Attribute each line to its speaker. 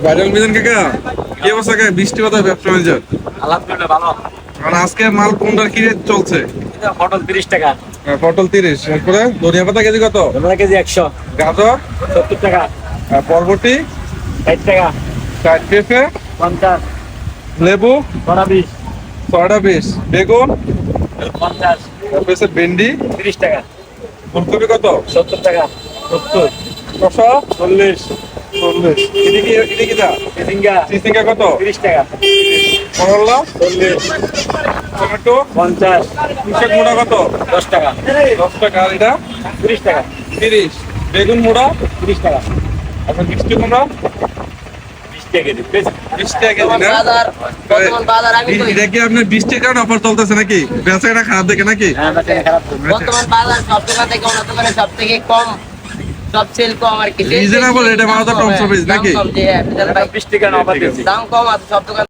Speaker 1: Viral Mizan কাকা, কি অবস্থা কাকা? বৃষ্টি কোথায় ব্যবসা বাণিজ্য?
Speaker 2: আলহামদুলিল্লাহ ভালো।
Speaker 1: মানে আজকে মাল কোনটার কি রেট চলছে?
Speaker 2: এটা পটল 30 টাকা,
Speaker 1: পটল 30, এরপরে ধনিয়া পাতা কেজি কত?
Speaker 2: ধনিয়া কেজি 100,
Speaker 1: গাজর
Speaker 2: 70 টাকা,
Speaker 1: বরবটি
Speaker 2: 60 টাকা,
Speaker 1: 60, পেঁপে
Speaker 2: 50,
Speaker 1: লেবু
Speaker 2: 20,
Speaker 1: 20, বেগুন
Speaker 2: 50,
Speaker 1: তারপরে ভেন্ডি
Speaker 2: 30 টাকা,
Speaker 1: ফুলকপি কত?
Speaker 2: 70 টাকা,
Speaker 1: 70, শসা
Speaker 2: 40,
Speaker 1: 40, এদিকে দা
Speaker 2: চিচিঙ্গা
Speaker 1: চিচিঙ্গা কত?
Speaker 2: 30 টাকা,
Speaker 1: করলা
Speaker 2: 40,
Speaker 1: টমেটো
Speaker 2: 50,
Speaker 1: কৃষক মোড়া কত?
Speaker 2: 10 টাকা,
Speaker 1: 10 টাকা। আর এটা
Speaker 2: 30 টাকা,
Speaker 1: 30, বেগুন মোড়া
Speaker 2: 30 টাকা,
Speaker 1: আপনার মিষ্টি কুমড়া
Speaker 2: 20 টাকা কেজি। বেশ,
Speaker 1: 20 টাকা কেজি না?
Speaker 3: বর্তমান বাজার আমি কই
Speaker 1: এটা কি আপনার 20 টাকার অফার চলতেছে নাকি? বেচাকেনা খারাপ দেখে নাকি?
Speaker 2: হ্যাঁ বেচাকেনা খারাপ তো।
Speaker 3: বর্তমান বাজার সব দোকান থেকে অন্য দোকানে সব থেকে কম, সব সেল কম আর কি।
Speaker 1: Reasonable rate এ মাল তো কম সব নাকি?
Speaker 3: দাম কম, জি হ্যাঁ, বিশাল ভাই।
Speaker 2: 20 টাকা না অফার দিয়েছি।
Speaker 3: দাম কম আছে সব দোকান